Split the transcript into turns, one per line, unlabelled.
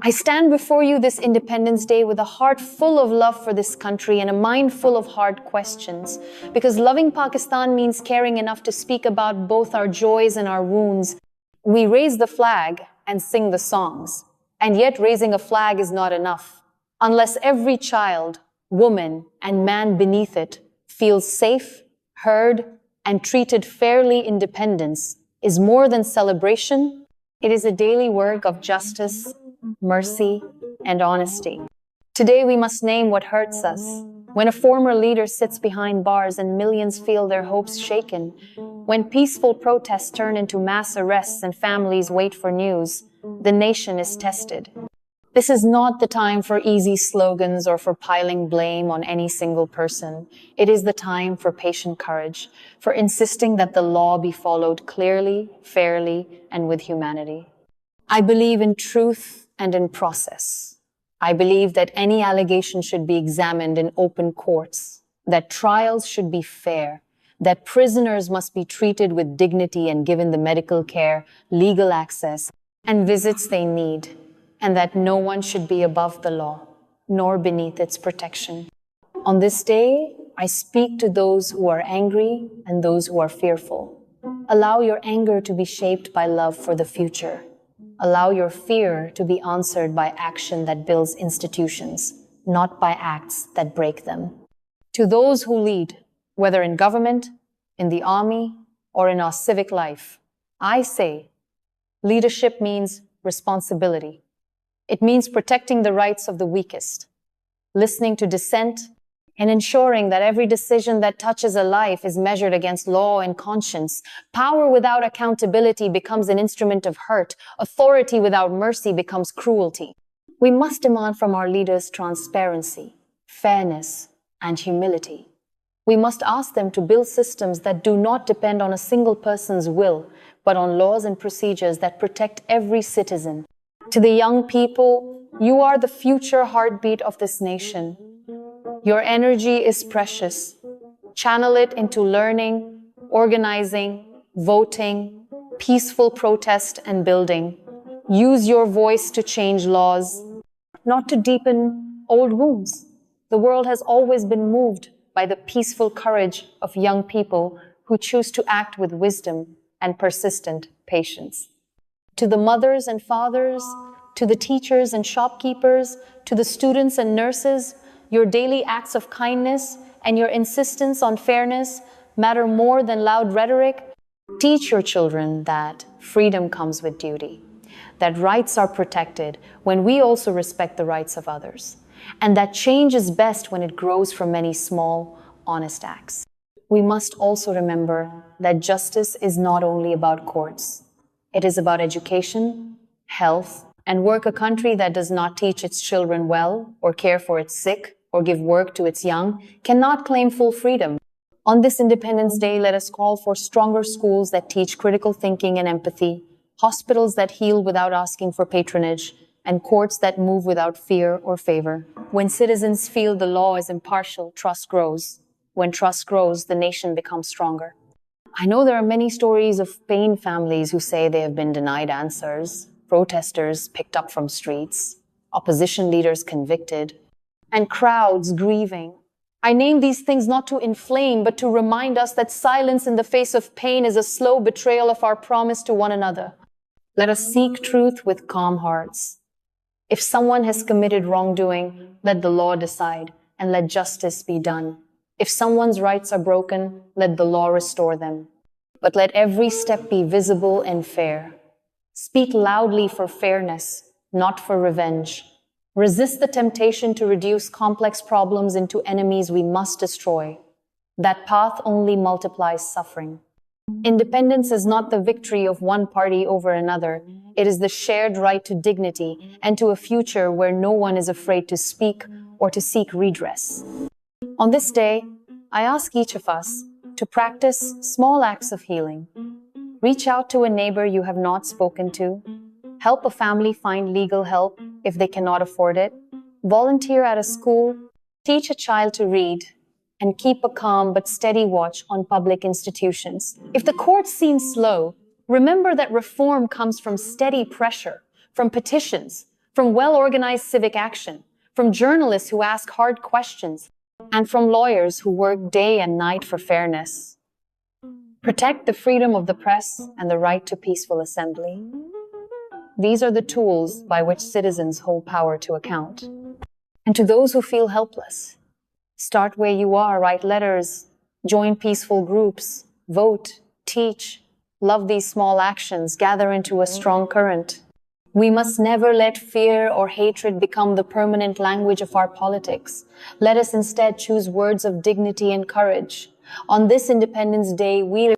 I stand before you this Independence Day with a heart full of love for this country and a mind full of hard questions, because loving Pakistan means caring enough to speak about both our joys and our wounds. We raise the flag and sing the songs, and yet raising a flag is not enough. Unless every child, woman, and man beneath it feels safe, heard, and treated fairly, independence is more than celebration. It is a daily work of justice, mercy, and honesty. Today we must name what hurts us. When a former leader sits behind bars and millions feel their hopes shaken, when peaceful protests turn into mass arrests and families wait for news, the nation is tested. This is not the time for easy slogans or for piling blame on any single person. It is the time for patient courage, for insisting that the law be followed clearly, fairly, and with humanity. I believe in truth and in process. I believe that any allegation should be examined in open courts, that trials should be fair, that prisoners must be treated with dignity and given the medical care, legal access, and visits they need, and that no one should be above the law, nor beneath its protection. On this day, I speak to those who are angry and those who are fearful. Allow your anger to be shaped by love for the future. Allow your fear to be answered by action that builds institutions, not by acts that break them. To those who lead, whether in government, in the army, or in our civic life, I say, leadership means responsibility. It means protecting the rights of the weakest, listening to dissent, and ensuring that every decision that touches a life is measured against law and conscience. Power without accountability becomes an instrument of hurt. Authority without mercy becomes cruelty. We must demand from our leaders transparency, fairness, and humility. We must ask them to build systems that do not depend on a single person's will, but on laws and procedures that protect every citizen. To the young people, you are the future heartbeat of this nation. Your energy is precious. Channel it into learning, organizing, voting, peaceful protest, and building. Use your voice to change laws, not to deepen old wounds. The world has always been moved by the peaceful courage of young people who choose to act with wisdom and persistent patience. To the mothers and fathers, to the teachers and shopkeepers, to the students and nurses, your daily acts of kindness and your insistence on fairness matter more than loud rhetoric. Teach your children that freedom comes with duty, that rights are protected when we also respect the rights of others, and that change is best when it grows from many small, honest acts. We must also remember that justice is not only about courts. It is about education, health, and work. A country that does not teach its children well, or care for its sick, or give work to its young, cannot claim full freedom. On this Independence Day, let us call for stronger schools that teach critical thinking and empathy, hospitals that heal without asking for patronage, and courts that move without fear or favor. When citizens feel the law is impartial, trust grows. When trust grows, the nation becomes stronger. I know there are many stories of pained families who say they have been denied answers, protesters picked up from streets, opposition leaders convicted, and crowds grieving. I name these things not to inflame, but to remind us that silence in the face of pain is a slow betrayal of our promise to one another. Let us seek truth with calm hearts. If someone has committed wrongdoing, let the law decide and let justice be done. If someone's rights are broken, let the law restore them. But let every step be visible and fair. Speak loudly for fairness, not for revenge. Resist the temptation to reduce complex problems into enemies we must destroy. That path only multiplies suffering. Independence is not the victory of one party over another. It is the shared right to dignity and to a future where no one is afraid to speak or to seek redress. On this day, I ask each of us to practice small acts of healing. Reach out to a neighbor you have not spoken to. Help a family find legal help if they cannot afford it. Volunteer at a school. Teach a child to read. And keep a calm but steady watch on public institutions. If the courts seem slow, remember that reform comes from steady pressure, from petitions, from well-organized civic action, from journalists who ask hard questions, and from lawyers who work day and night for fairness. Protect the freedom of the press and the right to peaceful assembly. These are the tools by which citizens hold power to account. And to those who feel helpless, start where you are, write letters, join peaceful groups, vote, teach, love these small actions, gather into a strong current. We must never let fear or hatred become the permanent language of our politics. Let us instead choose words of dignity and courage. On this Independence Day, we